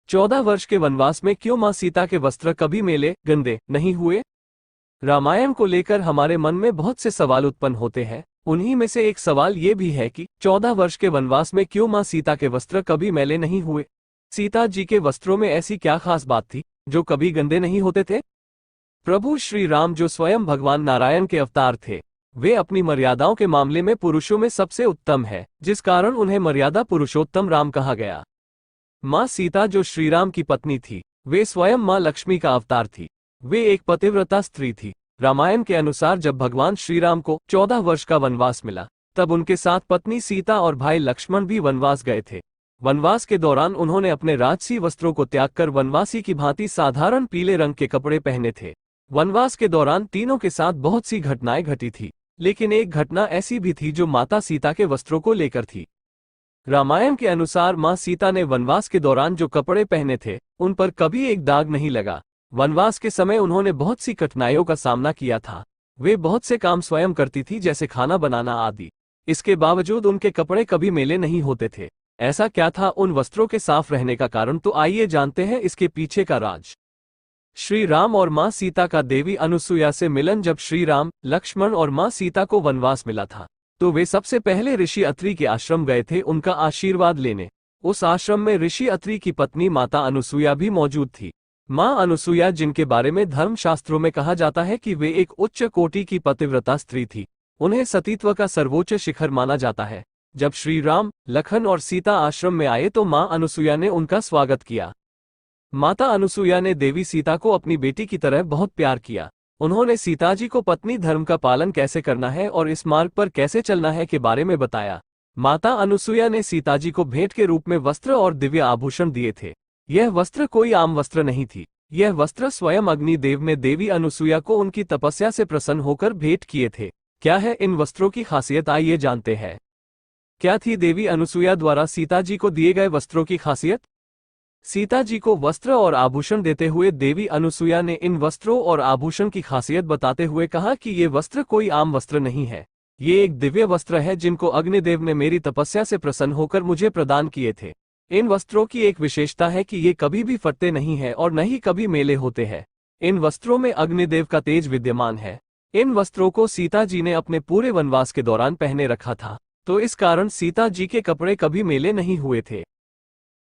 14 वर्ष के वनवास में क्यों मां सीता के वस्त्र कभी मेले गंदे नहीं हुए? रामायण को लेकर हमारे मन में बहुत से सवाल उत्पन्न होते हैं। उन्हीं में से एक सवाल ये भी है कि 14 वर्ष के वनवास में क्यों मां सीता के वस्त्र कभी मैले नहीं हुए? सीता जी के वस्त्रों में ऐसी क्या खास बात थी जो कभी गंदे नहीं होते थे? प्रभु श्री राम जो स्वयं भगवान नारायण के अवतार थे, वे अपनी मर्यादाओं के मामले में पुरुषों में सबसे उत्तम है, जिस कारण उन्हें मर्यादा पुरुषोत्तम राम कहा गया। मां सीता जो श्री राम की पत्नी थी, वे स्वयं मां लक्ष्मी का अवतार थी। वे एक पतिव्रता स्त्री थी। रामायण के अनुसार जब भगवान श्री राम को 14 वर्ष का वनवास मिला, तब उनके साथ पत्नी सीता और भाई लक्ष्मण भी वनवास गए थे। वनवास के दौरान उन्होंने अपने राजसी वस्त्रों को त्याग कर वनवासी की भांति साधारण पीले रंग के कपड़े पहने थे। वनवास के दौरान तीनों के साथ बहुत सी घटनाएं घटी थी, लेकिन एक घटना ऐसी भी थी जो माता सीता के वस्त्रों को लेकर थी। रामायण के अनुसार मां सीता ने वनवास के दौरान जो कपड़े पहने थे, उन पर कभी एक दाग नहीं लगा। वनवास के समय उन्होंने बहुत सी कठिनाइयों का सामना किया था। वे बहुत से काम स्वयं करती थी, जैसे खाना बनाना आदि। इसके बावजूद उनके कपड़े कभी मेले नहीं होते थे। ऐसा क्या था उन वस्त्रों के साफ रहने का कारण? तो आइए जानते हैं इसके पीछे का राज। श्री राम और मां सीता का देवी अनुसुईया से मिलन। जब श्री राम, लक्ष्मण और मां सीता को वनवास मिला था, तो वे सबसे पहले ऋषि अत्रि के आश्रम गए थे उनका आशीर्वाद लेने। उस आश्रम में ऋषि अत्रि की पत्नी माता अनुसुईया भी मौजूद थी। मां अनुसुईया, जिनके बारे में धर्मशास्त्रों में कहा जाता है कि वे एक उच्च कोटि की पतिव्रता स्त्री थी, उन्हें सतीत्व का सर्वोच्च शिखर माना जाता है। जब श्री राम, लखन और सीता आश्रम में आए तो मां अनुसुईया ने उनका स्वागत किया। माता अनुसुईया ने देवी सीता को अपनी बेटी की तरह बहुत प्यार किया। उन्होंने सीता जी को पत्नी धर्म का पालन कैसे करना है और इस मार्ग पर कैसे चलना है के बारे में बताया। माता अनुसुईया ने सीता जी को भेंट के रूप में वस्त्र और दिव्य आभूषण दिए थे। यह वस्त्र कोई आम वस्त्र नहीं थी। यह वस्त्र स्वयं अग्निदेव ने देवी अनुसुईया को उनकी तपस्या से प्रसन्न होकर भेंट किए थे। क्या है इन वस्त्रों की खासियत, आइए जानते हैं। क्या थी देवी अनुसुईया द्वारा सीता जी को दिए गए वस्त्रों की खासियत? सीता जी को वस्त्र और आभूषण देते हुए देवी अनुसुईया ने इन वस्त्रों और आभूषण की खासियत बताते हुए कहा कि ये वस्त्र कोई आम वस्त्र नहीं है। ये एक दिव्य वस्त्र है जिनको अग्निदेव ने मेरी तपस्या से प्रसन्न होकर मुझे प्रदान किए थे। इन वस्त्रों की एक विशेषता है कि ये कभी भी फटते नहीं है और न ही कभी मेले होते हैं। इन वस्त्रों में अग्निदेव का तेज विद्यमान है। इन वस्त्रों को सीता जी ने अपने पूरे वनवास के दौरान पहने रखा था, तो इस कारण सीता जी के कपड़े कभी मेले नहीं हुए थे।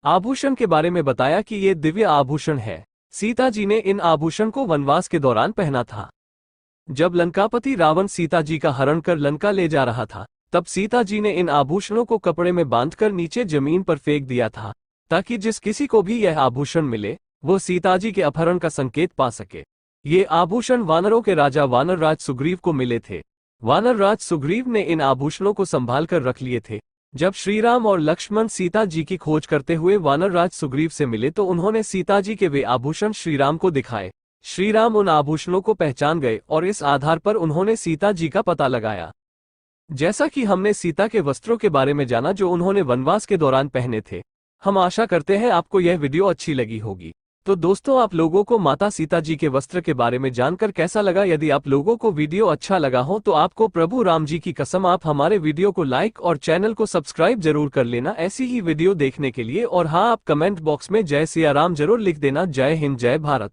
आभूषण के बारे में बताया कि ये दिव्य आभूषण है। सीता जी ने इन आभूषण को वनवास के दौरान पहना था। जब लंकापति रावण सीता जी का हरण कर लंका ले जा रहा था, तब सीता जी ने इन आभूषणों को कपड़े में बांधकर नीचे जमीन पर फेंक दिया था, ताकि जिस किसी को भी यह आभूषण मिले वो सीता जी के अपहरण का संकेत पा सके। ये आभूषण वानरों के राजा वानरराज सुग्रीव को मिले थे। वानरराज सुग्रीव ने इन आभूषणों को संभाल कर रख लिए थे। जब श्रीराम और लक्ष्मण सीता जी की खोज करते हुए वानरराज सुग्रीव से मिले तो उन्होंने सीता जी के वे आभूषण श्रीराम को दिखाए। श्रीराम उन आभूषणों को पहचान गए और इस आधार पर उन्होंने सीता जी का पता लगाया। जैसा कि हमने सीता के वस्त्रों के बारे में जाना जो उन्होंने वनवास के दौरान पहने थे, हम आशा करते हैं आपको यह वीडियो अच्छी लगी होगी। तो दोस्तों, आप लोगों को माता सीता जी के वस्त्र के बारे में जानकर कैसा लगा? यदि आप लोगों को वीडियो अच्छा लगा हो तो आपको प्रभु राम जी की कसम आप हमारे वीडियो को लाइक और चैनल को सब्सक्राइब जरूर कर लेना ऐसी ही वीडियो देखने के लिए। और हाँ, आप कमेंट बॉक्स में जय सिया राम जरूर लिख देना। जय हिंद, जय भारत।